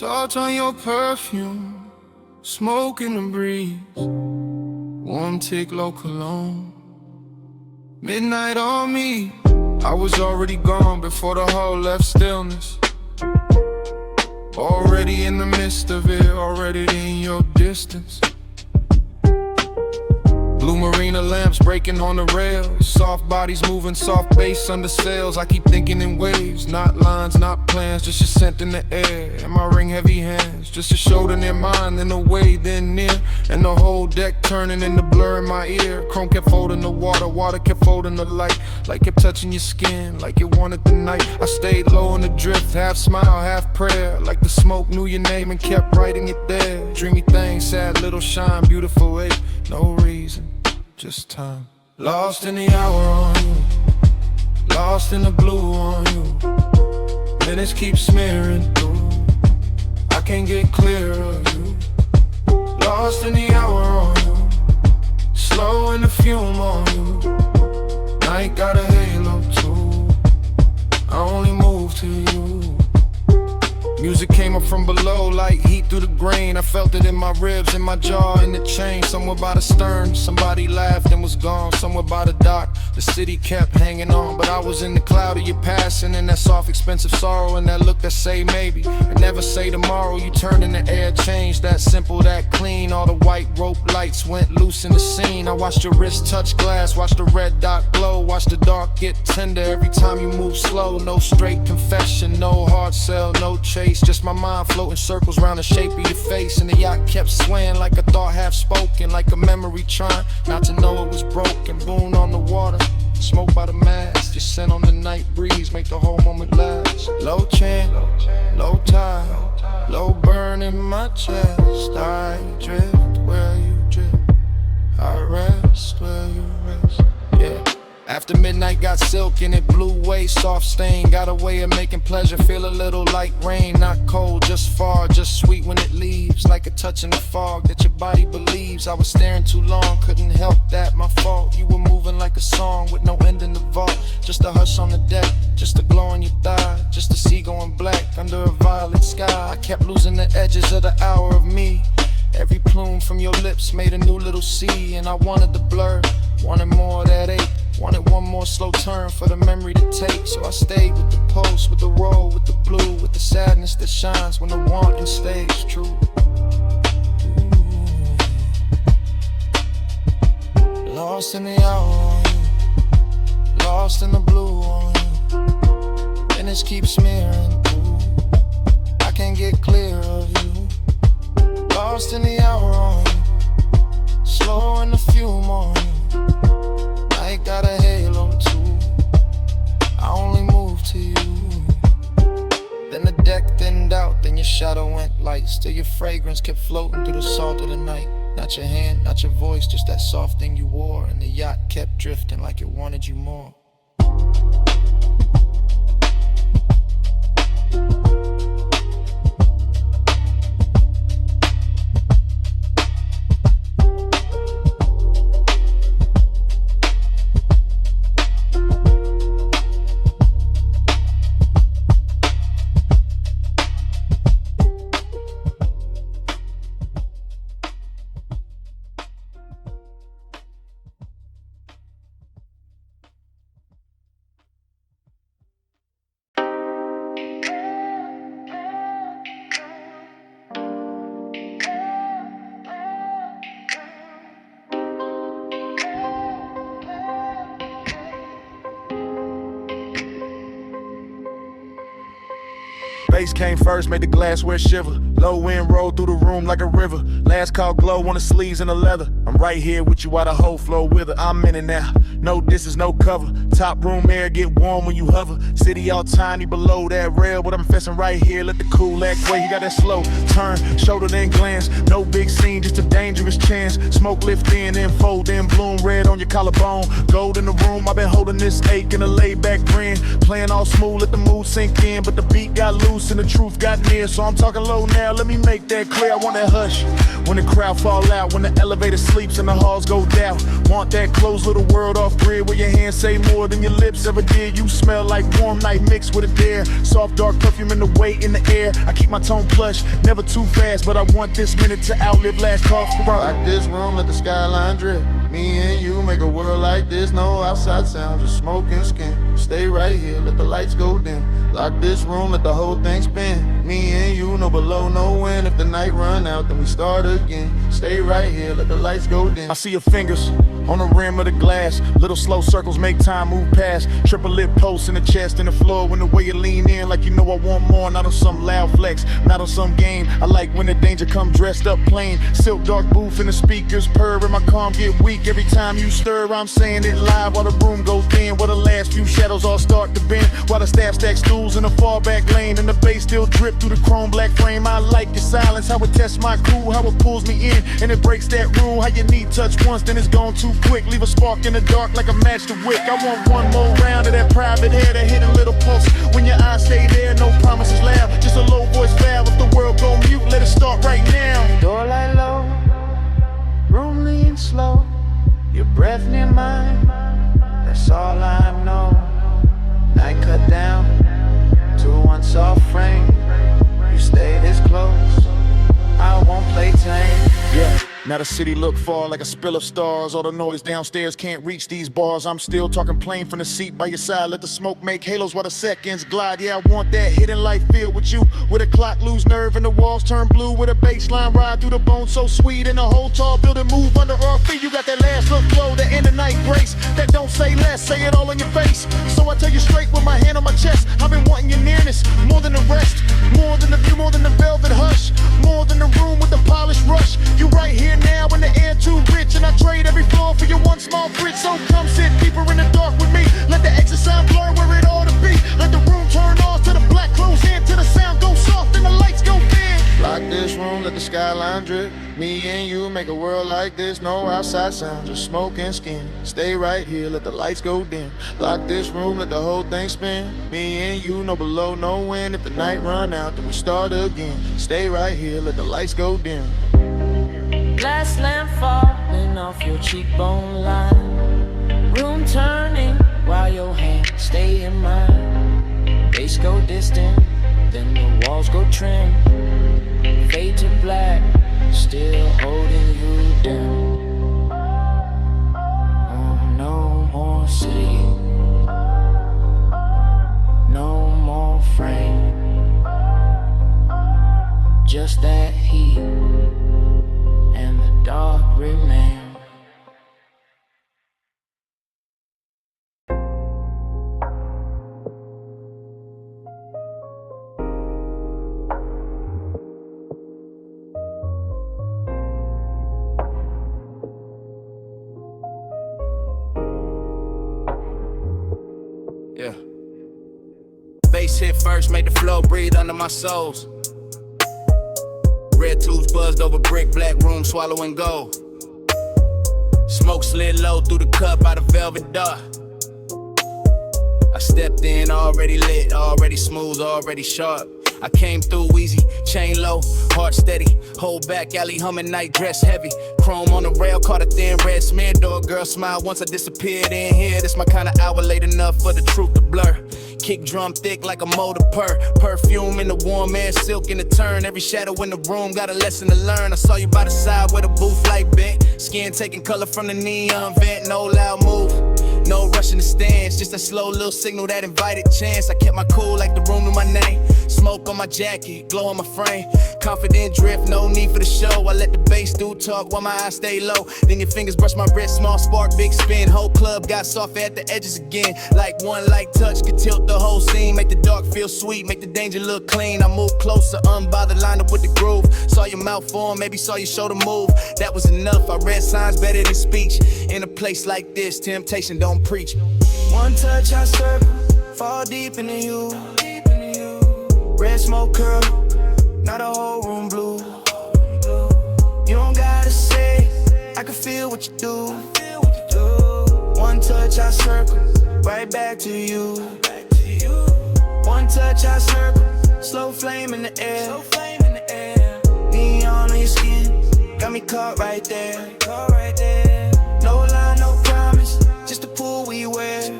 Salt on your perfume, smoke in the breeze, warm tick low cologne. Midnight on me, I was already gone before the hall left stillness. Already in the midst of it, already in your distance. Blue marina lamps breaking on the rails, soft bodies moving, soft bass under sails. I keep thinking in waves, not lines, not plans, just your scent in the air and my ring heavy hands, just a shoulder near mine, then away, then near, and the whole deck turning into blur in my ear. Chrome kept folding the water, water kept folding the light, like kept touching your skin, like it wanted the night. I stayed low in the drift, half smile, half prayer, like the smoke knew your name and kept writing it there. Dreamy thing, sad little shine, beautiful way, no reason, just time. Lost in the hour on you, lost in the blue on you. Minutes keep smearing through, I can't get clear of you. Lost in the hour on you, slow in the fume on you. Night got a halo too, I only move to you. Music came up from below like heat through the grain. I felt it in my ribs, in my jaw, in the chain. Somewhere by the stern, somebody laughed and was gone. Somewhere by the dock, the city kept hanging on. But I was in the cloud of your passing, and that soft, expensive sorrow, and that look that say maybe, and never say tomorrow. You turned in the air, changed, that simple, that clean. All the white rope lights went loose in the scene. I watched your wrist touch glass, watched the red dot glow, watched the dark get tender every time you move slow. No straight confession, no hard sell, no chase, just my mind floating circles around the shape of your face. And the yacht kept swaying like a thought half spoken, like a memory trying not to know it was broken. Boon on the water, smoke by the mast, just scent on the night breeze, make the whole moment last. Low chant, low tide, low burn in my chest. I drift where you drift, I rest where you rest, yeah. After midnight got silk and it blew away, soft stain, got a way of making pleasure feel a little like rain. Not cold, just far, just sweet when it leaves, like a touch in the fog that your body believes. I was staring too long, couldn't help that, my fault. You were moving like a song with no end in the vault. Just a hush on the deck, just a glow on your thigh, just a sea going black under a violet sky. I kept losing the edges of the hour of me. Every plume from your lips made a new little sea, and I wanted the blur, wanted more of that ache, wanted one more slow turn for the memory to take. So I stayed with the pulse, with the roll, with the blue, with the sadness that shines when the wanting stays true. Ooh. Lost in the hour on you, lost in the blue on you. Minutes keep smearing through, I can't get clear of you. Lost in the hour on you, slow in the fume on you. I got a halo too, I only move to you. Then the deck thinned out, then your shadow went light. Still your fragrance kept floating through the salt of the night. Not your hand, not your voice, just that soft thing you wore. And the yacht kept drifting like it wanted you more. Bass came first, made the glassware shiver. Low wind rolled through the room like a river. Last call glow on the sleeves and the leather. I'm right here with you while the whole floor wither. I'm in it now, no distance, no cover. Top room air get warm when you hover. City all tiny below that rail, but I'm fessing right here. Let the cool act way, you got that slow turn, shoulder then glance. No big scene, just a dance. dangerous chance. Smoke lift in and fold in, bloom red on your collarbone. Gold in the room, I've been holding this ache in a laid back grin. Playing all smooth, let the mood sink in, but the beat got loose and the truth got near. So I'm talking low now, let me make that clear. I want that hush when the crowd fall out, when the elevator sleeps and the halls go down. Want that closed little world off grid where your hands say more than your lips ever did. You smell like warm night mixed with a dare. Soft dark perfume in the weight in the air. I keep my tone plush, never too fast, but I want this minute to outlive last call for rock. Like this room, let the skyline drip. Me and you make a world like this. No outside sound, just smoke and skin. Stay right here, let the lights go dim. Lock this room, let the whole thing spin. Me and you, no below, no wind. If the night run out, then we start again. Stay right here, let the lights go dim. I see your fingers on the rim of the glass. Little slow circles make time move past. Triple lip posts in the chest and the floor. When the way you lean in like you know I want more. Not on some loud flex, not on some game. I like when the danger come dressed up plain. Silk dark booth and the speakers purr and my calm get weak. Every time you stir, I'm saying it live while the room goes thin. While the last few shadows all start to bend. While the staff stack stools in the far back lane. And the bass still drip through the chrome black frame. I like your silence, how it tests my crew. How it pulls me in and it breaks that rule. How you need touch once, then it's gone too quick. Leave a spark in the dark like a match to wick. I want one more round of that private hair, that hidden little pulse. When your eyes stay there, no promises loud. Just a low voice valve. If the world go mute, let it start right now. Door light low, room lean slow. Your breath near mine, that's all I know. Night cut down to one soft frame. You stay this close, I won't play tame. Yeah. Now the city look far like a spill of stars. All the noise downstairs can't reach these bars. I'm still talking plain from the seat by your side. Let the smoke make halos while the seconds glide. Yeah, I want that hidden light feel with you. With a clock lose nerve and the walls turn blue. With a bass line ride through the bone so sweet. And the whole tall building move under our feet. You got that last look glow, the end of night grace. That don't say less, say it all in your face. So I tell you straight with my hand on my chest. I've been wanting your nearness, more than the rest. More than the view, more than the velvet hush. More than the room with the polished rush. You right here now in the air too rich. And I trade every floor for your one small bridge. So come sit deeper in the dark with me. Let the exit sound blur where it ought to be. Let the room turn off to the black close in. Till the sound goes soft and the lights go dim. Lock this room, let the skyline drip. Me and you make a world like this. No outside sound, just smoke and skin. Stay right here, let the lights go dim. Lock this room, let the whole thing spin. Me and you, no below, no wind. If the night run out, then we start again. Stay right here, let the lights go dim. Glass lamp falling off your cheekbone line. Room turning while your hands stay in mine. Bass go distant, then the walls go trim. Fade to black, still holding you down. Oh, no more city, no more frame. Just that heat and the dark remain. Yeah. Bass hit first, made the flow breathe under my soles. Red tubes buzzed over brick, black room swallowing gold. Smoke slid low through the cup out of velvet dark. I stepped in already lit, already smooth, already sharp. I came through easy, chain low, heart steady. Hold back, alley humming, night dress heavy. Chrome on the rail, caught a thin red smear. Door girl smile once I disappeared in here. This my kind of hour, late enough for the truth to blur. Kick drum thick like a motor purr. Perfume in the warm air, silk in the turn. Every shadow in the room got a lesson to learn. I saw you by the side where the booth light bent. Skin taking color from the neon vent. No loud move, no rush in the stands. Just a slow little signal that invited chance. I kept my cool like the room knew my name. Smoke on my jacket, glow on my frame. Confident drift, no need for the show. I let the bass do talk while my eyes stay low. Then your fingers brush my wrist, small spark, big spin. Whole club got soft at the edges again. Like one light touch could tilt the whole scene. Make the dark feel sweet, make the danger look clean. I move closer, unbothered, lined up with the groove. Saw your mouth form, maybe saw your shoulder move. That was enough, I read signs better than speech. In a place like this, temptation don't preach. One touch I circle, fall deep into you. Red smoke curl, not a whole room blue. You don't gotta say I can feel what you do. One touch, I circle, right back to you. One touch, I circle, slow flame in the air. Neon on your skin, got me caught right there. No lie, no promise, just the pool we wear.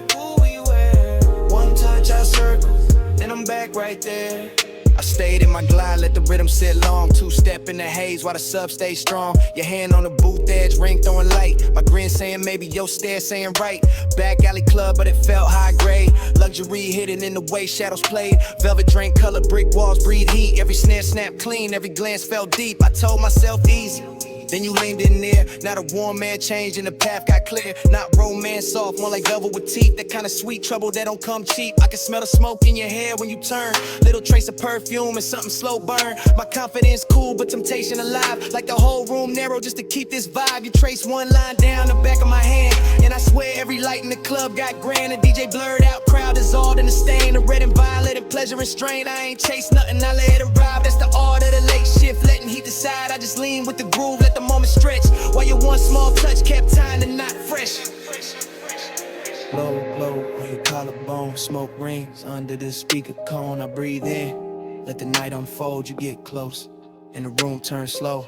One touch, I circle, then I'm back right there. I stayed in my glide, let the rhythm sit long. Two-step in the haze while the sub stays strong. Your hand on the booth edge, ring throwing light. My grin saying maybe, your stare saying right. Back alley club, but it felt high grade. Luxury hidden in the way shadows played. Velvet drink color, brick walls breathe heat. Every snare snapped clean, every glance felt deep. I told myself easy. Then you leaned in there, not a warm man changed and the path got clear. Not romance soft, more like velvet with teeth. That kind of sweet trouble that don't come cheap. I can smell the smoke in your hair when you turn. Little trace of perfume and something slow burn. My confidence cool, but temptation alive. Like the whole room narrow just to keep this vibe. You trace one line down the back of my hand, and I swear every light in the club got grand. The DJ blurred out, crowd dissolved in the stain. The red and violet and pleasure and strain. I ain't chase nothing, I let it arrive. That's the art of the late shift, letting heat decide. I just lean with the groove, let the moment stretch. While your one small touch kept tying the knot fresh. Blow, blow on your collarbone. Smoke rings under the speaker cone. I breathe in, let the night unfold. You get close, and the room turns slow.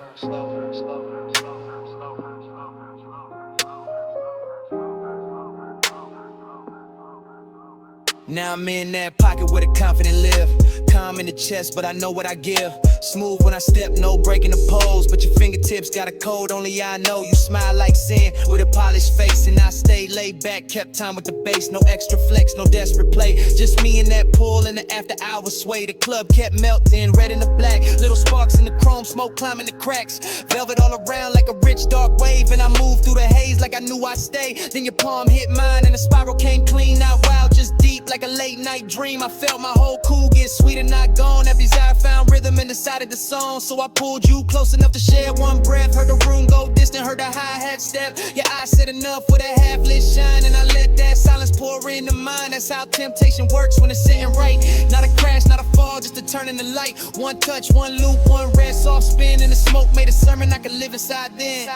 Now I'm in that pocket where the confident live. Calm in the chest, but I know what I give. Smooth when I step, no breaking the pose. But your fingertips got a code, only I know. You smile like sin with a polished face. And I stay laid back, kept time with the bass. No extra flex, no desperate play. Just me in that pool in the after hours sway. The club kept melting, red and the black. Little sparks in the chrome, smoke climbing the cracks. Velvet all around like a rich dark wave. And I moved through the haze like I knew I'd stay. Then your palm hit mine and the spiral came clean. Not wild, just deep like a late night dream. I felt my whole cool get sweet and not gone. That desire found rhythm in the side of the song. So I pulled you close enough to share one breath. Heard the room go distant, heard the hi-hat step. Your eyes said enough with a half-lit shine. And I let that silence pour into mine. That's how temptation works when it's sitting right. Not a crash, not a fall, just a turn in the light. One touch, one loop, one red soft spin. And the smoke made a sermon I could live inside then.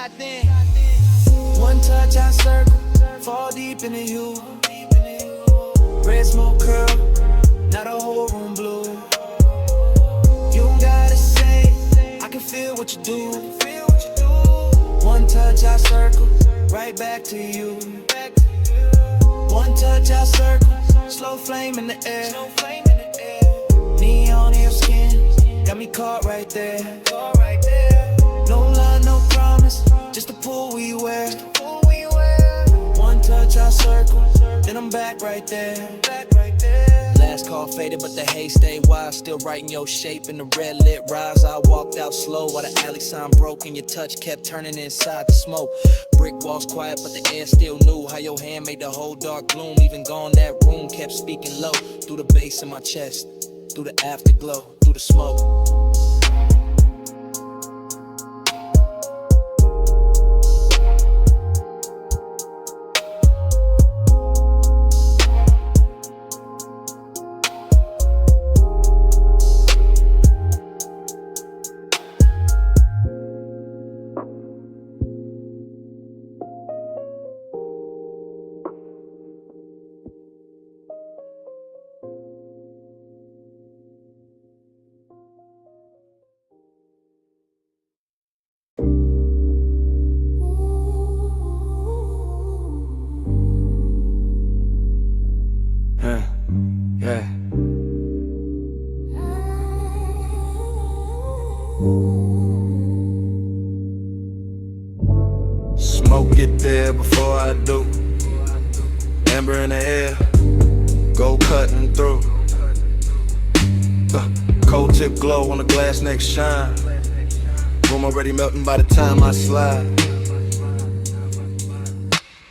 One touch I circle, fall deep into you. Red smoke curl, now the whole room blue. You don't gotta say, I can feel what you do. One touch I circle, right back to you. One touch I circle, slow flame in the air. Neon in your skin, got me caught right there. No lie, no promise, just the pool we wear. One touch I circle, then I'm back right there. Last call faded, but the haze stayed wide. Still writing your shape in the red lit rise. I walked out slow while the alley sign broke, and your touch kept turning inside the smoke. Brick walls quiet, but the air still knew how your hand made the whole dark gloom. Even gone, that room kept speaking low. Through the bass in my chest, through the afterglow, through the smoke. Yeah. Smoke get there before I do. Amber in the air, go cutting through. Cold tip glow on the glass next shine. Room already melting by the time I slide.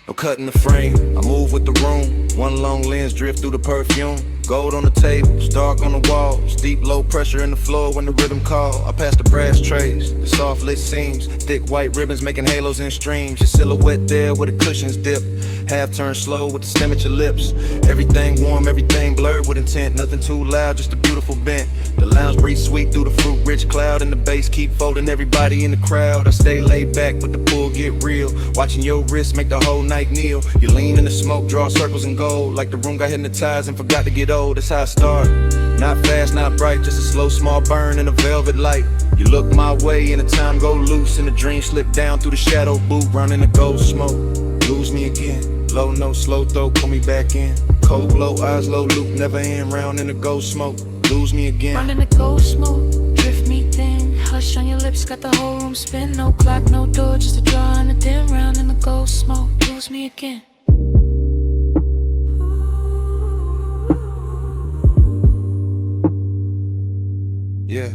No cutting the frame, I move with the room. One long lens drift through the perfume. Gold on the tables, dark on the walls, deep low pressure in the floor when the rhythm call. I pass the brass trays, the soft lit seams, thick white ribbons making halos and streams. Your silhouette there where the cushions dip, half turn slow with the stem at your lips. Everything warm, everything blurred with intent, nothing too loud, just a beautiful bent. The lounge breeze sweet through the fruit rich cloud, and the bass keep folding everybody in the crowd. I stay laid back, but the pull get real, watching your wrist make the whole night kneel. You lean in the smoke, draw circles in gold, like the room got hypnotized and forgot to get old. That's how I start. Not fast, not bright, just a slow small burn in a velvet light. You look my way and the time go loose, and the dream slip down through the shadow boot, running the gold smoke. Lose me again, low note, slow throat, pull me back in. Cold glow, eyes low, loop, never end, round in the gold smoke. Lose me again. Running the gold smoke, drift me thin. Hush on your lips, got the whole room spin. No clock, no door, just a draw and a dim. Round in the gold smoke, lose me again. Yeah,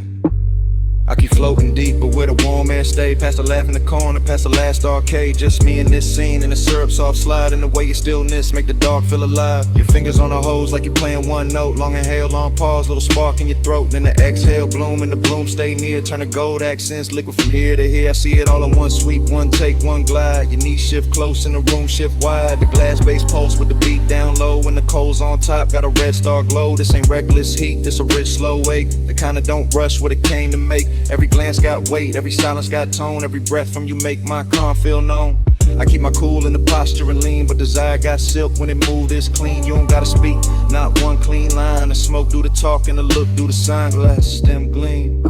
I keep floating deep, but where the warm air stay. Past the laugh in the corner, past the last arcade. Just me and this scene, and the syrup soft slide. And the way your stillness make the dark feel alive. Your fingers on the hose like you're playing one note. Long inhale, long pause, little spark in your throat. Then the exhale, bloom, and the bloom stay near. Turn the gold accents, liquid from here to here. I see it all in one sweep, one take, one glide. Your knees shift close and the room shift wide. The glass base pulse with the beat down low. And the coals on top, got a red star glow. This ain't reckless heat, this a rich slow wake. The kinda don't rush what it came to make. Every glance got weight, every silence got tone. Every breath from you make my calm feel known. I keep my cool in the posture and lean, but desire got silk when it moved this clean. You don't gotta speak, not one clean line. The smoke do the talk and the look do the sunglasses, stem gleam.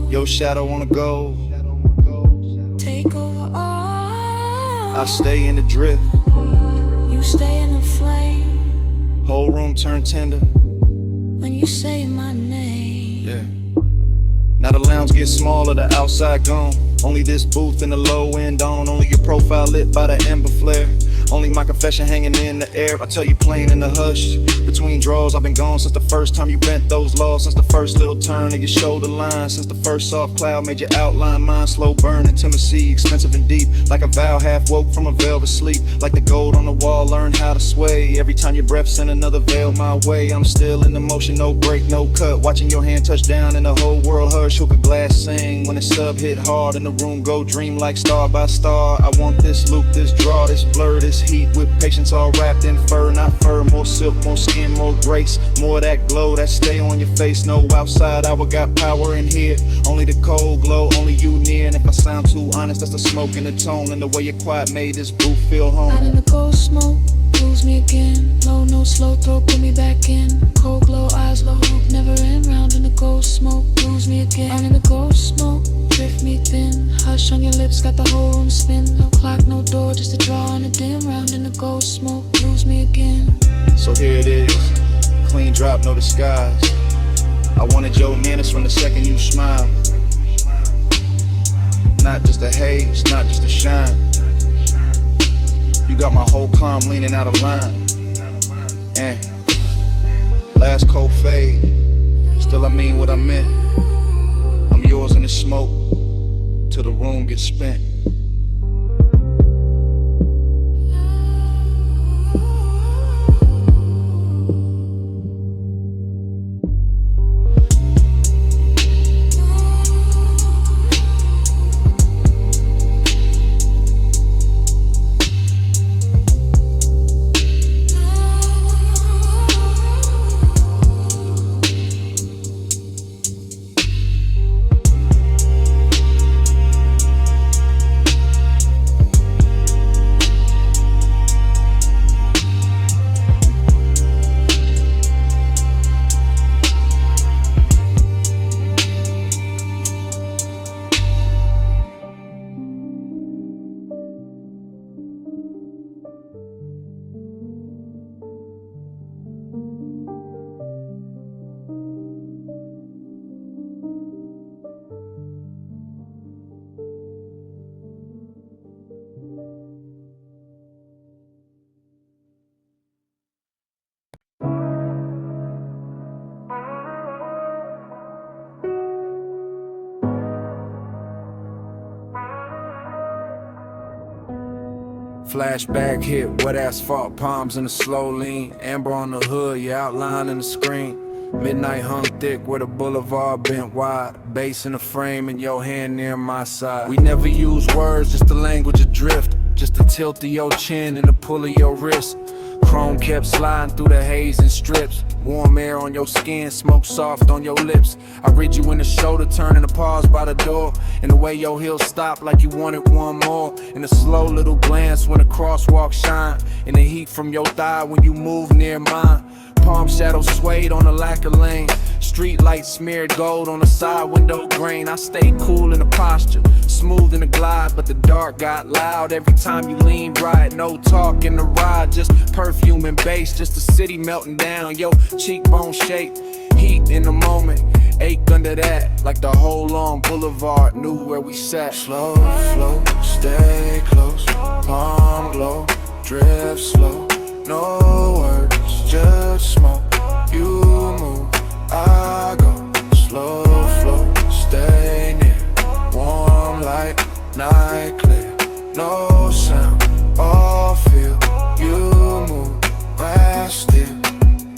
Your shadow on the gold, Take over all. I stay in the drift. You stay in the flame Whole room turn tender. when you say my name. Yeah. Now the lounge gets smaller, the outside gone. Only this booth and the low end on. Only your profile lit by the ember flare. Only my confession hanging in the air. I tell you plain in the hush. Between draws, I've been gone since the first time you bent those laws. Since the first little turn of your shoulder line. Since the first soft cloud made your outline mine. Slow burn, intimacy, expensive and deep. Like a vow half woke from a velvet sleep. Like the gold on the wall, learn how to sway. Every time your breath send another veil my way. I'm still in the motion, no break, no cut. Watching your hand touch down and the whole world hush. Hook a glass sing when the sub hit hard. And the room go dream like star by star. I want this loop, this draw, this blur, this heat with patience all wrapped in fur, not fur. More silk, more skin, more grace, more of that glow that stay on your face. No outside hour got power in here. Only the cold glow, only you near. And if I sound too honest, that's the smoke and the tone and the way your quiet made this booth feel home. Out in the gold smoke, lose me again. Low note, slow throat, put me back in. Cold glow, eyes low, hope never end. Round in the gold smoke, lose me again. Out in the gold smoke, drift me thin. Hush on your lips, got the whole room spin. No clock, no door, just a draw and a dim. Round in the gold smoke, lose me again. So here it is, clean drop, no disguise. I wanted your manners from the second you smiled. Not just a haze, not just a shine. You got my whole calm leaning out of line. And last cold fade, still I mean what I meant. I'm yours in the smoke, till the room gets spent. Flashback hit, wet asphalt, palms in a slow lean. Amber on the hood, your outline in the screen. Midnight hung thick where the boulevard bent wide. Bass in the frame and your hand near my side. We never use words, just the language adrift. Just the tilt of your chin and the pull of your wrist. Chrome kept sliding through the haze and strips. Warm air on your skin, smoke soft on your lips. I read you in the shoulder, turning to pause by the door. And the way your heels stopped like you wanted one more. And a slow little glance when the crosswalk shine. And the heat from your thigh when you move near mine. Palm shadows swayed on the lacquer lane. Street lights smeared gold on the side window grain. I stayed cool in the posture, smooth in the glide, but the dark got loud every time you leaned right. No talk in the ride, just perfume and bass. Just the city melting down, yo, cheekbone shake. Heat in the moment, ache under that. Like the whole long boulevard knew where we sat. Slow flow, stay close, palm glow, drift slow. No words, just smoke. You move, I go. Slow flow, stay near. Warm light, night clear. No sound, all feel. You move, I still.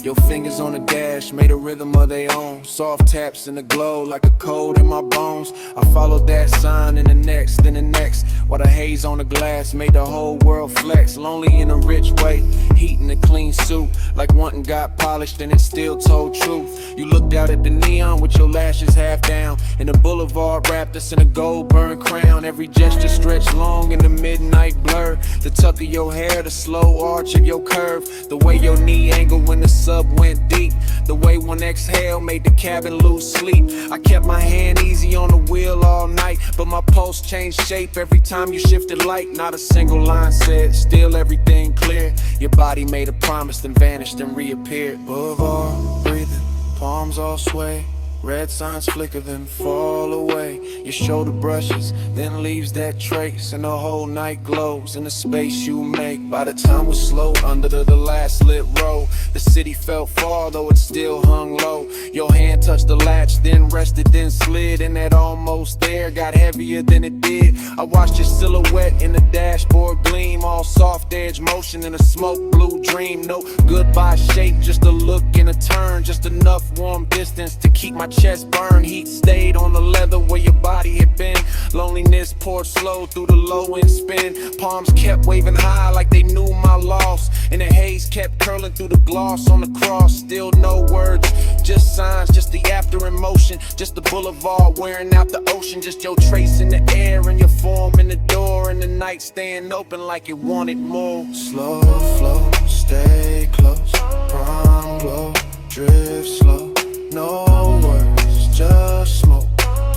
Your fingers on the dash made a rhythm of their own. Soft taps in the glow like a cold in my bones. I followed that sign in the next, then the next. While the haze on the glass made the whole world flex. Lonely in a rich way, heat in a clean suit. Like one got polished and it still told truth. You looked out at the neon with your lashes half down. And the boulevard wrapped us in a gold burned crown. Every gesture stretched long in the midnight blur. The tuck of your hair, the slow arch of your curve. The way your knee angled when the sun went deep. The way one exhale made the cabin lose sleep. I kept my hand easy on the wheel all night, but my pulse changed shape every time you shifted light. Not a single line said, still everything clear. Your body made a promise, then vanished and reappeared. Boulevard, breathing, palms all sway. Red signs flicker, then fall away. Your shoulder brushes, then leaves that trace. And the whole night glows in the space you make. By the time we're slow under the last lit row, the city felt far, though it still hung low. Your hand touched the latch, then rested, then slid. And that almost there got heavier than it did. I watched your silhouette in the dashboard gleam. All soft edge motion in a smoke blue dream. No goodbye shape, just a look and a turn. Just enough warm distance to keep my chest burn. Heat stayed on the leather where your body had been. Loneliness poured slow through the low end spin. Palms kept waving high like they knew my loss. And the haze kept curling through the gloss on the cross. Still no words, just signs, just the after emotion. Just the boulevard wearing out the ocean. Just your trace in the air and your form in the door. And the night staying open like it wanted more. Slow flow, stay close, prime glow, drift slow. No words, just smoke.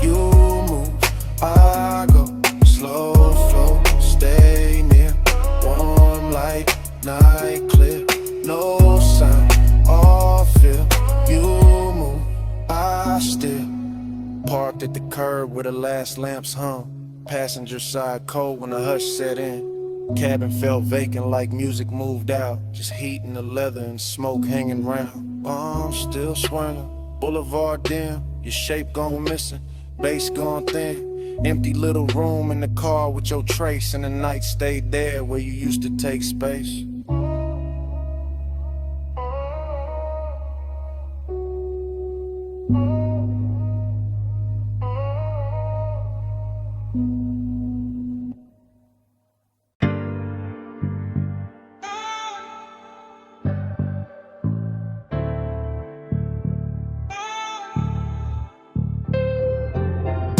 You move, I go. Slow flow, stay near. Warm light, night clear. No sound, all feel. You move, I still. Parked at the curb where the last lamps hung. Passenger side cold when the hush set in. Cabin felt vacant like music moved out. Just heat in the leather and smoke hanging round. Bombs still swirling. Boulevard dim, your shape gone missing, bass gone thin. Empty little room in the car with your trace. And the night stayed there where you used to take space.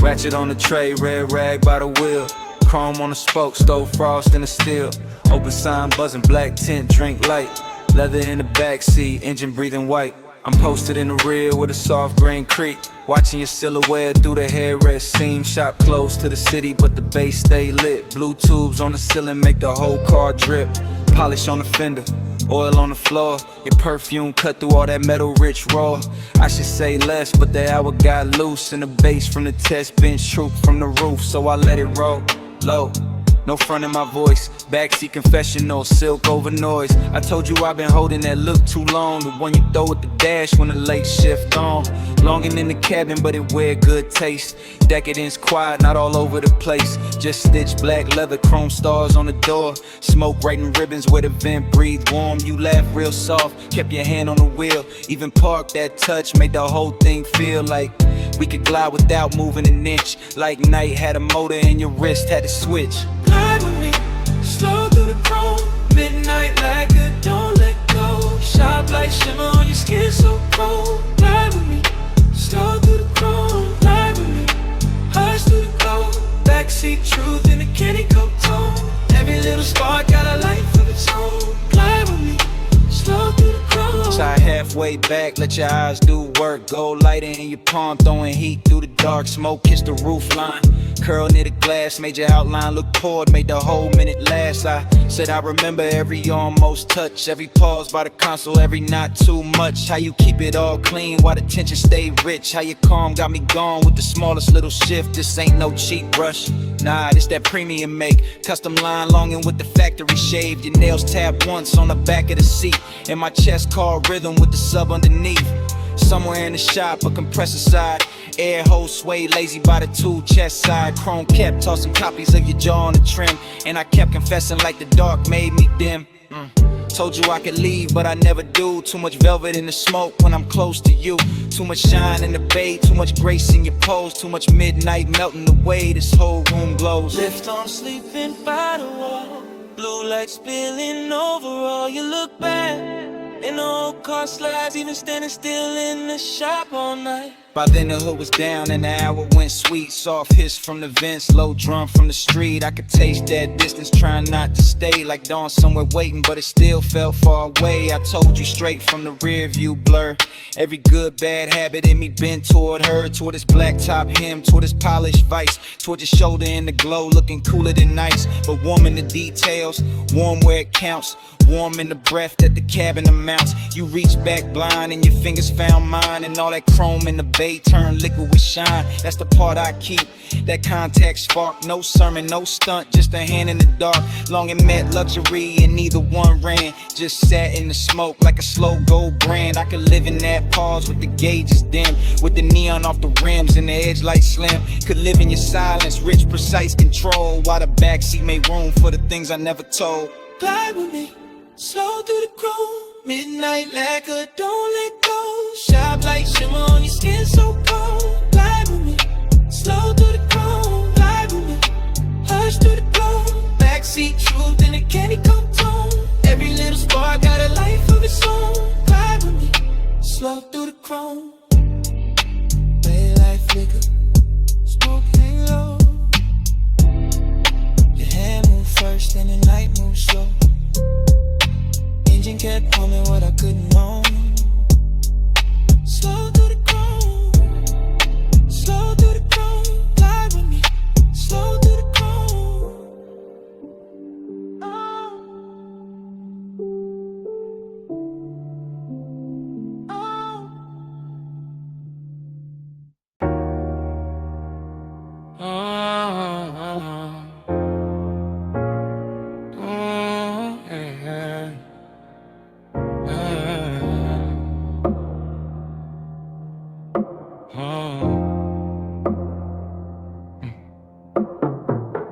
Ratchet on the tray, red rag by the wheel. Chrome on the spoke, stove frost in the steel. Open sign buzzing, black tint, drink light. Leather in the backseat, engine breathing white. I'm posted in the rear with a soft green creek. Watching your silhouette through the headrest seam. Shop close to the city, but the base stay lit. Blue tubes on the ceiling make the whole car drip. Polish on the fender, oil on the floor. Your perfume cut through all that metal rich raw. I should say less, but the hour got loose. And the bass from the test bench troop from the roof, so I let it roll low. No front in my voice, backseat confessional, silk over noise. I told you I've been holding that look too long. The one you throw at the dash when the late shift on. Longing in the cabin, but it wear good taste. Decadence quiet, not all over the place. Just stitched black leather, chrome stars on the door. Smoke writing ribbons where the vent breathe warm. You laugh real soft, kept your hand on the wheel. Even park that touch, made the whole thing feel like we could glide without moving an inch. Like night had a motor and your wrist had to switch. Glide with me, slow through the chrome. Midnight lacquer, don't let go. Sharp light shimmer on your skin so cold. Glide with me, slow through the chrome. Glide with me, hush through the glow. Backseat truth in a candy coat tone. Every little spark got a life of its own. Glide with me, slow through the chrome. Side halfway back, let your eyes do work. Gold lighter in your palm, throwing heat through the dark. Smoke kiss the roof line. Curl near the glass, made your outline look poured, made the whole minute last. I said I remember every almost touch, every pause by the console, every not too much. How you keep it all clean while the tension stay rich. How you calm got me gone with the smallest little shift. This ain't no cheap brush, nah, this that premium make. Custom line longing with the factory shaved. Your nails tapped once on the back of the seat. And my chest called rhythm with the sub underneath. Somewhere in the shop, a compressor side. Air hole sway, lazy by the tool chest side. Chrome kept tossing copies of your jaw on the trim. And I kept confessing like the dark made me dim. Told you I could leave, but I never do. Too much velvet in the smoke when I'm close to you. Too much shine in the bay, too much grace in your pose. Too much midnight melting away, this whole room glows. Lift on sleeping by the wall. Blue light spilling over all. You look back in the old car slides, even standing still in the shop all night. By then the hood was down and the hour went sweet. Soft hiss from the vents, low drum from the street. I could taste that distance, trying not to stay. Like dawn somewhere waiting, but it still felt far away. I told you straight from the rear view blur. Every good bad habit in me bent toward her. Toward his black top hem, toward his polished vice. Toward his shoulder in the glow, looking cooler than nice. But warm in the details, warm where it counts. Warm in the breath that the cabin amounts. You reach back blind and your fingers found mine. And all that chrome in the bay turned liquid with shine. That's the part I keep, that contact spark. No sermon, no stunt, just a hand in the dark. Long and met luxury and neither one ran. Just sat in the smoke like a slow gold brand. I could live in that pause with the gauges dim. With the neon off the rims and the edge light slim. Could live in your silence, rich, precise control. While the backseat made room for the things I never told. Glide with me, slow through the chrome. Midnight lacquer, don't let go. Sharp light shimmer on your skin so cold. Glide with me, slow through the chrome. Glide with me, hush through the glow. Backseat truth in a candy coat tone. Every little spark got a life of its own. Glide with me, slow through the chrome. Daylight flicker, smoke hang low. Your hand move first and the night move slow. Engine kept humming what I couldn't know. Slow through the chrome, slow through the chrome. Glide with me, slow through the chrome.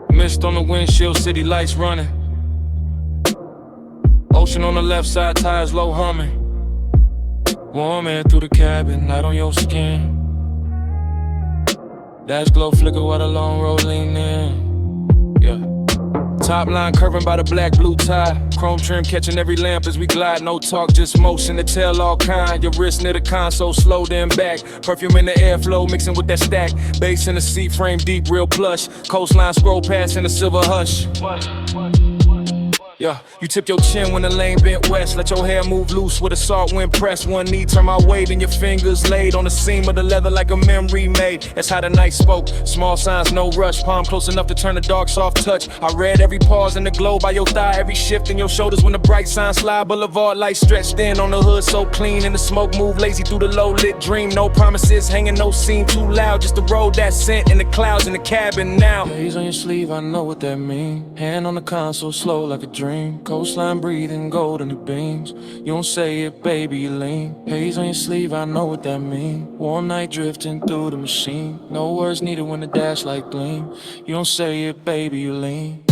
Mist on the windshield, city lights running. Ocean on the left side, tires low humming. Warm air through the cabin, light on your skin. Dash glow flicker while the long road lean in. Yeah. Top line curving by the black blue tie. Chrome trim catching every lamp as we glide. No talk, just motion to tell all kind. Your wrist near the console, slow then back. Perfume in the airflow mixing with that stack. Bass in the seat, frame deep, real plush. Coastline scroll past in a silver hush. Yeah, you tip your chin when the lane bent west. Let your hair move loose with a salt wind press. One knee turn my way, then your fingers laid on the seam of the leather like a memory made. That's how the night spoke. Small signs, no rush. Palm close enough to turn the dark soft touch. I read every pause in the glow by your thigh, every shift in your shoulders when the bright signs slide. Boulevard lights stretched in on the hood, so clean. And the smoke move lazy through the low lit dream. No promises, hanging no scene too loud. Just the road that sent in the clouds in the cabin now. Haze on your sleeve, I know what that mean. Hand on the console, slow like a dream. Coastline breathing, gold in the beams. You don't say it, baby, you lean. Haze on your sleeve, I know what that mean. Warm night drifting through the machine. No words needed when the dash light gleam. You don't say it, baby, you lean.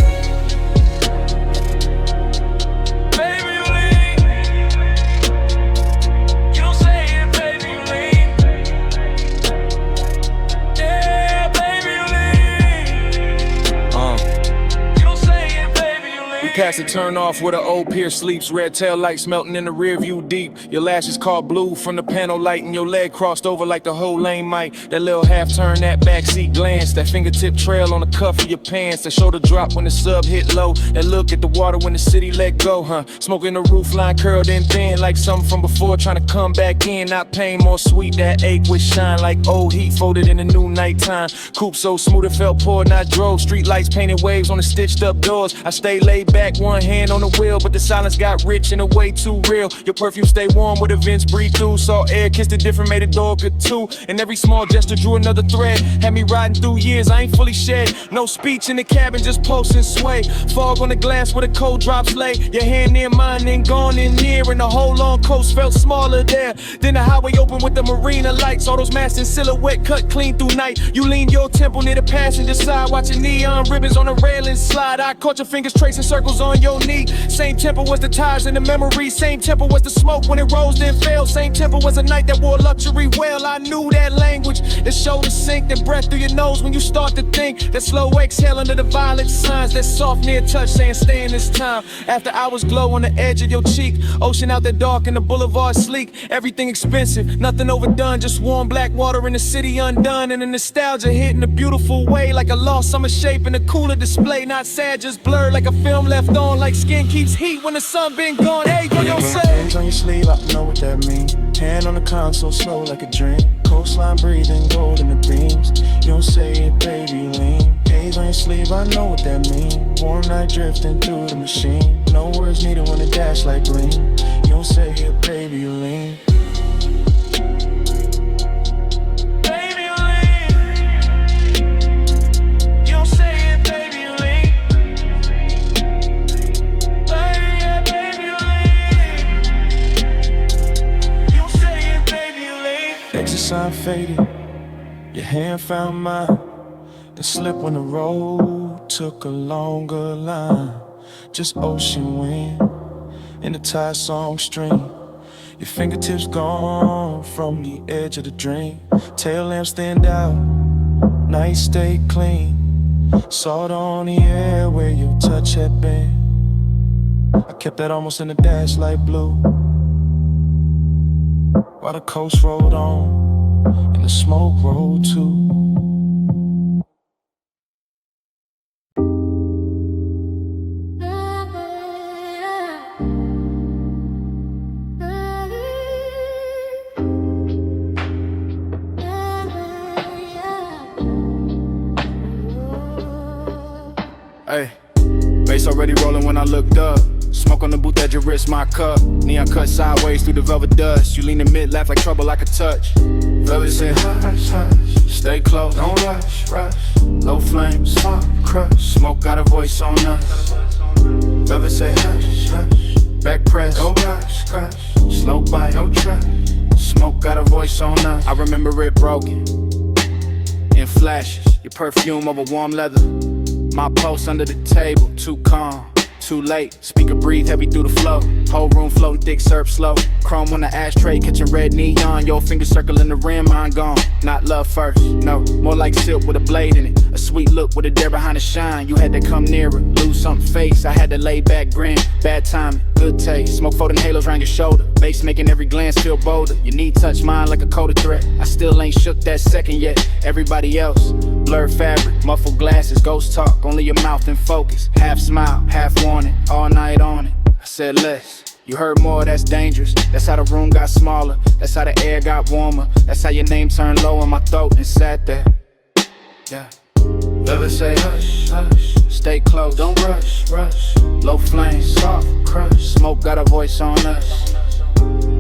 Past the turn off where the old pier sleeps. Red tail lights melting in the rear view deep. Your lashes caught blue from the panel light, and your leg crossed over like the whole lane might. That little half turn, that backseat glance, that fingertip trail on the cuff of your pants, that shoulder drop when the sub hit low, that look at the water when the city let go, huh? Smoking the roof line curled in thin like something from before, trying to come back in. Not pain, more sweet, that ache with shine like old heat folded in the new nighttime. Coupe so smooth it felt poor, not drove. Street lights painted waves on the stitched up doors. I stay laid back, one hand on the wheel, but the silence got rich and a way too real. Your perfume stay warm where the vents breathe through. Saw air, kissed it different, made a door good too. And every small gesture drew another thread. Had me riding through years, I ain't fully shed. No speech in the cabin, just pulse and sway. Fog on the glass where the cold drops lay. Your hand near mine, then gone in near. And the whole long coast felt smaller there. Then the highway opened with the marina lights. All those masts in silhouette cut clean through night. You lean your temple near the passenger side, watching neon ribbons on the railing slide. I caught your fingers tracing circles on your knee. Same tempo was the tires in the memory. Same tempo was the smoke when it rose then fell. Same tempo was a night that wore luxury well. I knew that language, that shoulder sink, that breath through your nose when you start to think. That slow exhale under the violet signs. That soft near touch saying stay in this time. After hours glow on the edge of your cheek. Ocean out there dark and the boulevard sleek. Everything expensive, nothing overdone. Just warm black water in the city undone. And the nostalgia hit in a beautiful way. Like a lost summer shape in a cooler display. Not sad, just blurred like a film left on. Like skin keeps heat when the sun been gone. Hey, what you say? Hands on your sleeve, I know what that mean. Hand on the console, slow like a dream. Coastline breathing, gold in the beams. You don't say it, baby, you lean. Haze on your sleeve, I know what that mean. Warm night drifting through the machine. No words needed when the dash light gleam. You don't say it, baby, you lean. Sign faded, your hand found mine. The slip when the road took a longer line. Just ocean wind in the Thai song stream. Your fingertips gone from the edge of the dream. Tail lamps stand out, night stay clean. Salt on the air where your touch had been. I kept that almost in the dash light blue. While the coast rolled on and the smoke rolled too. Hey, bass already rolling when I looked up. Smoke on the booth at your wrist, my cup. Neon cut sideways through the velvet dust. You lean in mid, laugh like trouble I could touch. Velvet said hush, hush, stay close, don't rush, rush. Low flame, smoke, crush. Smoke got a voice on us. Velvet say hush, hush, back press, go rush, crush. Slow bite, no trap. Smoke got a voice on us. I remember it broken in flashes. Your perfume over warm leather. My pulse under the table, too calm. Too late, speaker breathe heavy through the flow. Whole room floating thick, serve slow. Chrome on the ashtray, catching red neon. Your finger circling the rim, mine gone. Not love first, no, more like silk with a blade in it. A sweet look with a dare behind the shine. You had to come nearer, lose something face. I had to lay back grin, bad timing. good taste. Smoke folding halos around your shoulder. Bass making every glance feel bolder. Your knee touch mine like a coded threat. I still ain't shook that second yet. Everybody else, blurred fabric, muffled glasses, ghost talk, only your mouth in focus. Half smile, half warning, all night on it. I said less. You heard more, that's dangerous. That's how the room got smaller. That's how the air got warmer. That's how your name turned low in my throat and sat there. Yeah. Never say hush, hush. Stay close, don't rush, rush. Low flame, soft crush. Smoke got a voice on us.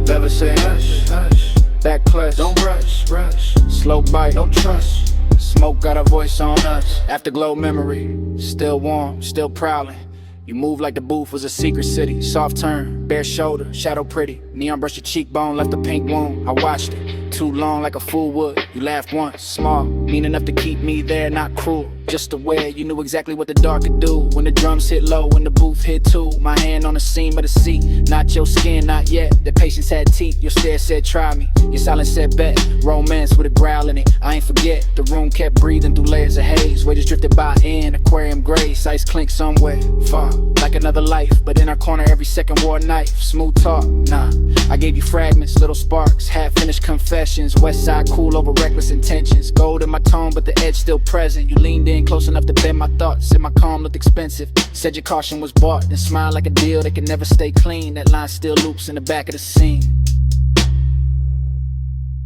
Never say hush, hush. Back clutch, don't rush, rush. Slow bite, don't trust. Smoke got a voice on us. Afterglow memory, still warm, still prowling. You move like the booth was a secret city. Soft turn, bare shoulder, shadow pretty. Neon brushed your cheekbone, left a pink wound. I watched it, too long like a fool would. You laughed once, small, mean enough to keep me there, not cruel. Just aware, you knew exactly what the dark could do. When the drums hit low, when the booth hit too. My hand on the seam of the seat, not your skin, not yet. The patience had teeth, your stare said try me. Your silence said bet, romance with a growl in it. I ain't forget, the room kept breathing through layers of haze. Waiters drifted by in aquarium grace, ice clink somewhere far. Like another life, but in our corner every second wore a knife. Smooth talk, nah, I gave you fragments, little sparks, half-finished confessions. West side cool over reckless intentions. Gold in my tone, but the edge still present. You leaned in close enough to bend my thoughts. Said my calm looked expensive. Said your caution was bought. Then smiled like a deal that can never stay clean. That line still loops in the back of the scene.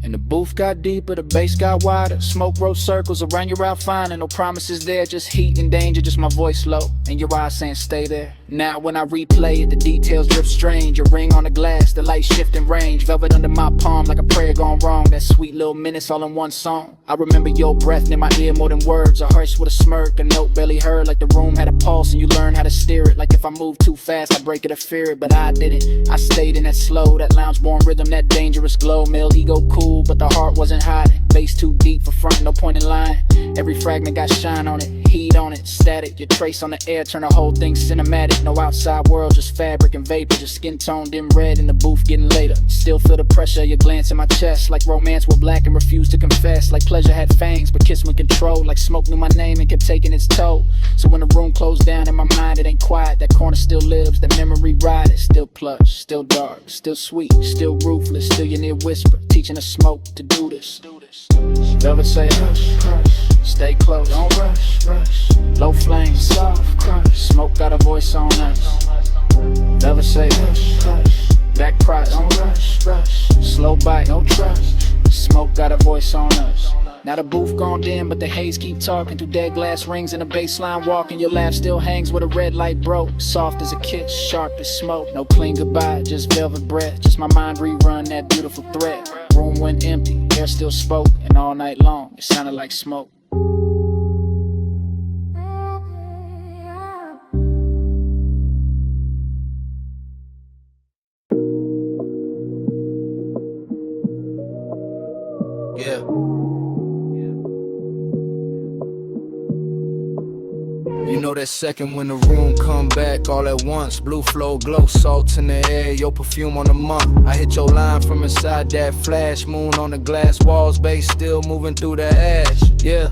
And the booth got deeper, the bass got wider. Smoke wrote circles around your outfinding. No promises there, just heat and danger, just my voice low. And your eyes saying stay there. Now when I replay it, the details drip strange. Your ring on the glass, the light shifting range. Velvet under my palm like a prayer gone wrong. That sweet little minutes all in one song. I remember your breath near my ear more than words. A hush with a smirk, a note barely heard. Like the room had a pulse and you learned how to steer it. Like if I moved too fast, I'd break it or fear it. But I didn't, I stayed in that slow, that lounge-born rhythm, that dangerous glow. Male ego cool, but the heart wasn't hiding. Bass too deep for front, no point in lying. Every fragment got shine on it, heat on it, static. Your trace on the air, turn the whole thing cinematic. No outside world, just fabric and vapor. Just skin toned in red in the booth getting later. Still feel the pressure of your glance in my chest. Like romance were black and refused to confess. Like pleasure had fangs but kissed with control. Like smoke knew my name and kept taking its toll. So when the room closed down in my mind, it ain't quiet. That corner still lives, that memory rides. Still plush, still dark, still sweet, still ruthless. Still your near whisper, teaching the smoke to do this. Velvet say hush, crush, stay close, don't rush, rush. Low flame, soft crush, smoke got a voice on us. Velvet say hush, hush, back price, don't rush, rush. Slow bite, no trust, smoke got a voice on us. Now the booth gone dim, but the haze keep talking through dead glass rings and a baseline walking. Your laugh still hangs where the red light broke. Soft as a kiss, sharp as smoke. No clean goodbye, just velvet breath. Just my mind rerun that beautiful thread. Room went empty, air still spoke, and all night long it sounded like smoke. Yeah. You know that second when the room come back all at once. Blue flow, glow, salt in the air, your perfume on the month. I hit your line from inside that flash. Moon on the glass walls, bass still moving through the ash. Yeah,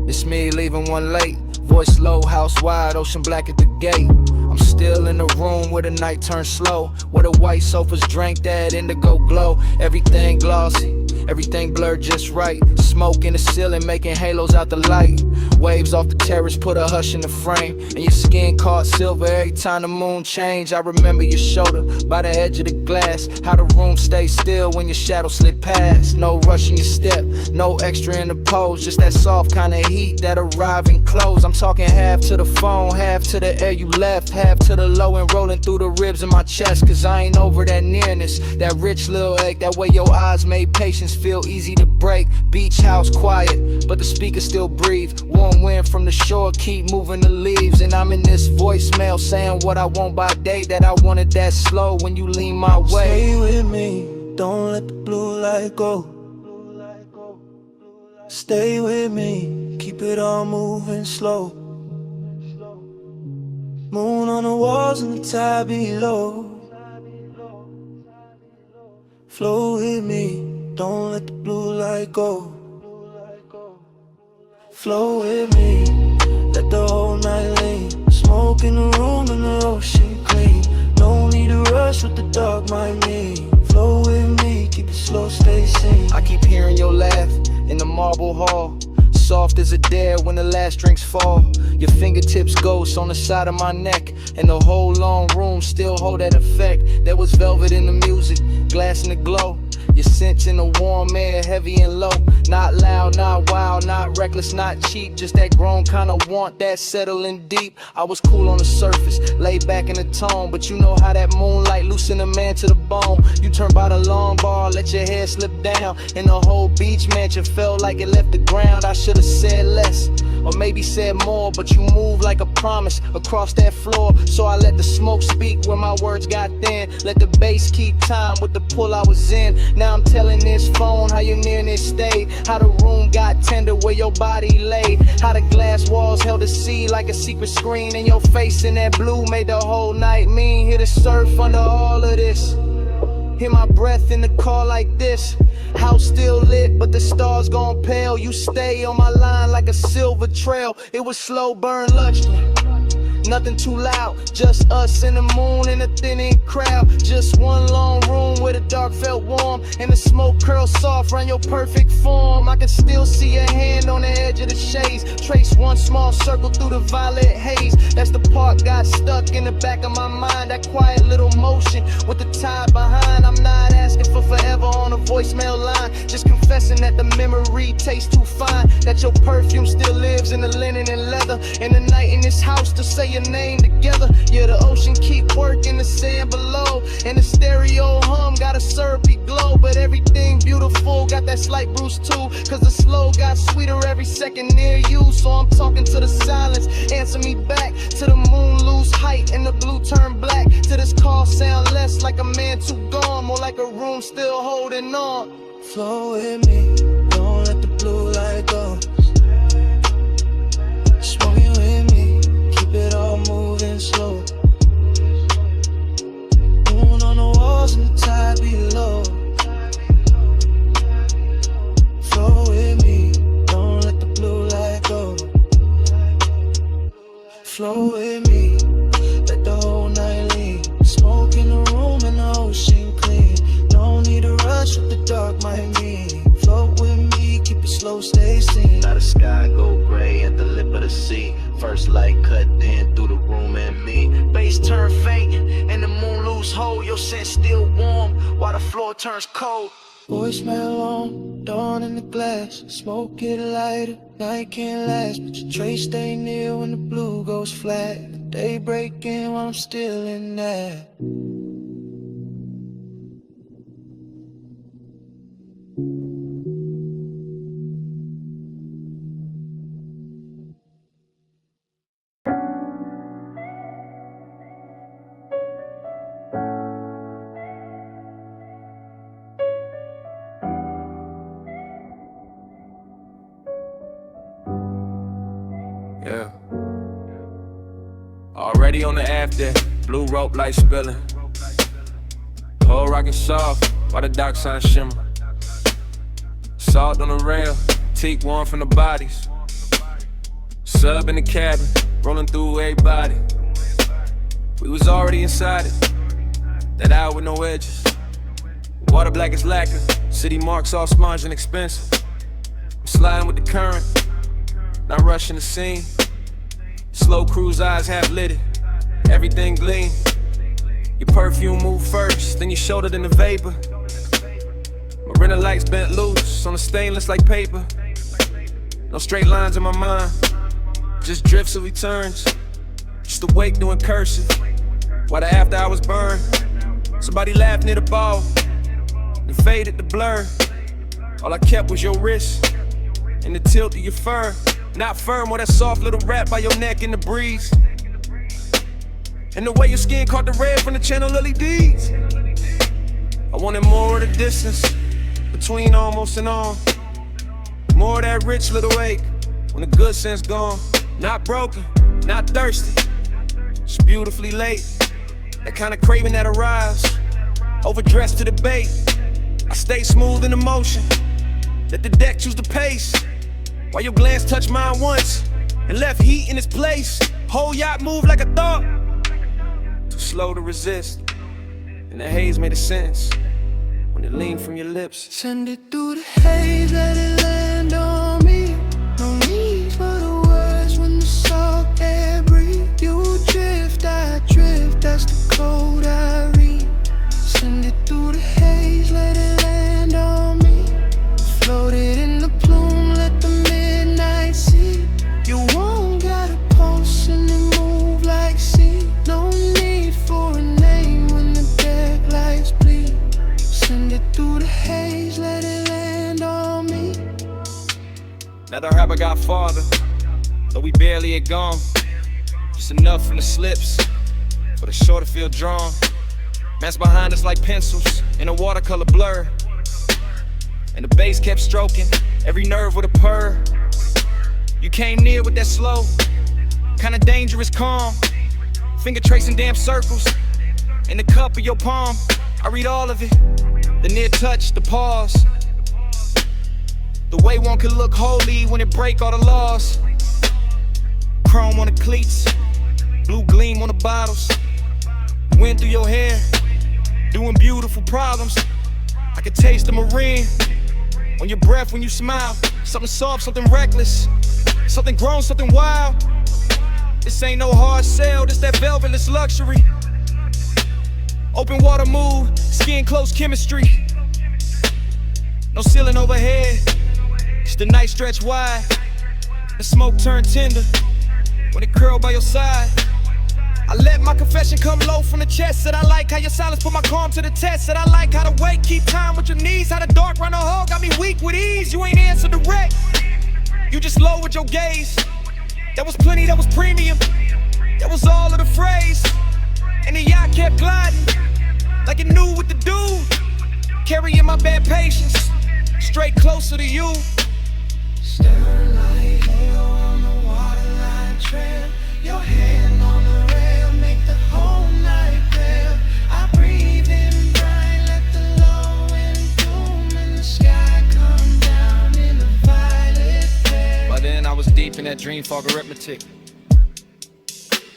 it's me leaving one late. Voice low, house wide, ocean black at the gate. I'm still in the room where the night turns slow. Where the white sofas drank that indigo glow. Everything glossy, everything blurred just right. Smoke in the ceiling making halos out the light. Waves off the terrace put a hush in the frame. And your skin caught silver every time the moon changed. I remember your shoulder by the edge of the glass. How the room stayed still when your shadow slid past. No rush in your step, no extra in the pose. Just that soft kind of heat that arrive and close. I'm talking half to the phone, half to the air you left, half to the low and rolling through the ribs in my chest. Cause I ain't over that nearness, that rich little ache. That way your eyes made patience feel easy to break. Beach house quiet, but the speakers still breathe. Warm wind from the shore keep moving the leaves. And I'm in this voicemail saying what I want by day. That I wanted that slow when you lean my way. Stay with me, don't let the blue light go. Stay with me, keep it all moving slow. Moon on the walls and the tide below. Flow with me, don't let the blue light go. Flow with me, let the whole night lean. Smoke in the room and the ocean clean. No need ghost is a dare when the last drinks fall. Your fingertips ghost on the side of my neck, and the whole long room still hold that effect. There was velvet in the music, glass in the glow. Your scent in the warm air, heavy and low. Not loud, not wild, not reckless, not cheap. Just that grown kind of want that settling deep. I was cool on the surface, laid back in the tone, but you know how that moonlight loosen a man to the bone. You turn by the long bar, let your hair slip down, and the whole beach mansion felt like it left the ground. I should've said less, or maybe said more, but you move like a promise across that floor. So I let the smoke speak where my words got thin. Let the bass keep time with the pull I was in. Now I'm telling this phone how your nearness stayed, how the room got tender where your body laid, how the glass walls held the sea like a secret screen, and your face in that blue made the whole night mean. Hear the surf under all of this, hear my breath in the car like this. House still lit, but the stars gone pale. You stay on my line like a silver trail. It was slow burn luxury, nothing too loud, just us and the moon and a thinning crowd. Just one long room where the dark felt warm, and the smoke curled soft around your perfect form. I can still see your hand on the edge of the shades, trace one small circle through the violet haze. That's the part got stuck in the back of my mind, that quiet little motion with the tide behind. I'm not asking for forever on a voicemail line, just confessing that the memory tastes too fine, that your perfume still lives in the linen and leather, and the night in this house to say your name together. Yeah, the ocean keep working, the sand below, and the stereo hum got a syrupy glow. But everything beautiful got that slight bruise too, cause the slow got sweeter every second near you. So I'm talking to the silence, answer me back, to the moon lose height and the blue turn black, to this call sound less like a man too gone, more like a room still holding on. Flow with me, don't let the blue light go. Smoking with me, keep it all moving slow. Moon on the walls and the tide below. Flow with me, don't let the blue light go. Flow with me, let the whole night lean. Smoke in the room and the ocean clean. Don't need a rush what the dark might mean. Float with me, keep it slow, stay seen. Now the sky go gray at the lip of the sea. First light cut in through the room and me. Bass turn faint and the moon lose hold. Your scent still warm while the floor turns cold. Voicemail on, dawn in the glass. Smoke it lighter, night can't last, but your trace stay near when the blue goes flat. The day breaking while I'm still in that. Yeah. Already on the after, blue rope light spilling. Whole rockin' soft while the dock sign shimmer. Salt on the rail, teak warm from the bodies. Sub in the cabin, rolling through everybody. We was already inside it, that hour with no edges. Water black as lacquer, city marks all sponge and expensive. I'm sliding with the current, not rushing the scene. Slow cruise eyes half lit, everything gleam. Your perfume move first, then you shoulder in the vapor. Marina lights bent loose on the stainless like paper. No straight lines in my mind, just drifts of returns. Just awake doing cursive, while the after hours burn. Somebody laughed near the ball, then faded the blur. All I kept was your wrist and the tilt of your fur. Not firm or that soft little wrap by your neck in the breeze. And the way your skin caught the red from the channel LEDs. I wanted more of the distance between almost and on. More of that rich little ache when the good sense gone. Not broken, not thirsty, just beautifully late. That kind of craving that arrives, overdressed to the bait. I stay smooth in the motion, let the deck choose the pace. While your glance touched mine once and left heat in its place. Whole yacht moved like a thought, too slow to resist. And the haze made a sense when it leaned from your lips. Send it through the haze, let it land on me. No need Another rapper got farther, though we barely had gone. Just enough from the slips for the shore to feel drawn. Man's behind us like pencils in a watercolor blur, and the bass kept stroking every nerve with a purr. You came near with that slow, kinda dangerous calm, finger tracing damn circles in the cup of your palm. I read all of it, the near touch, the pause, the way one could look holy when it break all the laws. Chrome on the cleats, blue gleam on the bottles, wind through your hair, doing beautiful problems. I could taste the marine on your breath when you smile. Something soft, something reckless, something grown, something wild. This ain't no hard sell, this that velvetless luxury. Open water move, skin close chemistry. No ceiling overhead, it's the night stretch wide. The smoke turn tender when it curl by your side. I let my confession come low from the chest. Said I like how your silence put my calm to the test. Said I like how the weight keep time with your knees. How the dark run a hole got me weak with ease. You ain't answer direct, you just low with your gaze. That was plenty, that was premium, that was all of the phrase. And the yacht kept gliding like it knew what to do. Carrying my bad patience straight closer to you. Staring like hell on the waterline trail. Your hand on the rail, make the whole night pale. I breathe in bright, let the low end boom in the sky come down in a violet flare. By then I was deep in that dream fog arithmetic,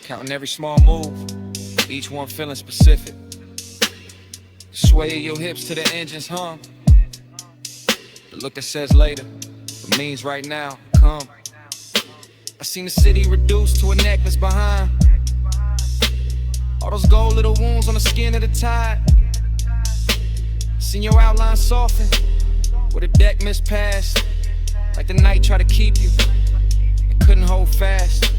counting every small move, each one feeling specific. Sway your hips to the engine's hum, the look that says later, but means right now, come. I seen the city reduced to a necklace behind, all those gold little wounds on the skin of the tide. Seen your outline soften where the deck missed past, like the night tried to keep you and couldn't hold fast.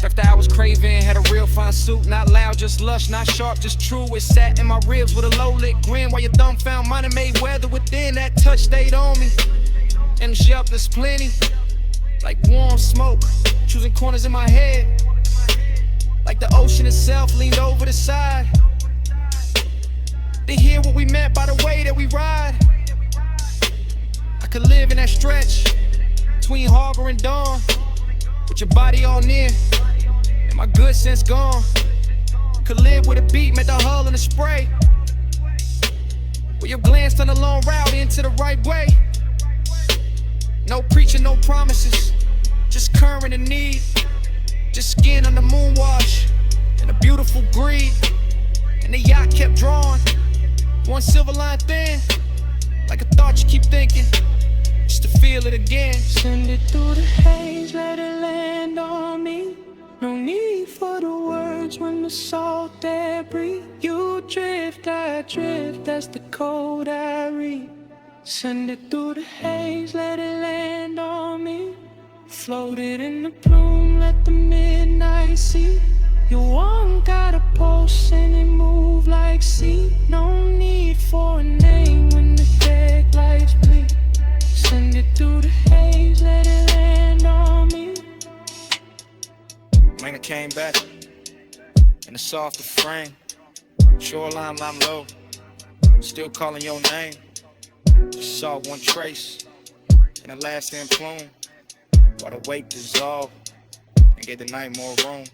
After I was craving, had a real fine suit, not loud, just lush, not sharp, just true. It sat in my ribs with a low lit grin, while your thumb found mine and made weather within. That touch stayed on me, and shelter's plenty, like warm smoke, choosing corners in my head, like the ocean itself leaned over the side to hear what we meant by the way that we ride. I could live in that stretch between harbor and dawn, with your body all near and my good sense gone. Could live with a beat, met the hull and the spray, where your glance done a long route into the right way. No preaching, no promises, just current and need, just skin on the moon wash and a beautiful greed. And the yacht kept drawing, one silver line thin, like a thought you keep thinking, just to feel it again. Send it through the haze, let it land on me. No need for the words when the salt air breathe. You drift, I drift, that's the code I read. Send it through the haze, let it land on me. Floated in the plume, let the midnight see. You won't got a pulse and it move like sea. No need for a name when the deck lights bleed. Send it through the haze, let it land on me. Man, I came back in a softer frame, shoreline I'm low, still calling your name. Just saw one trace in the last end plume, while the weight dissolved and gave the night more room.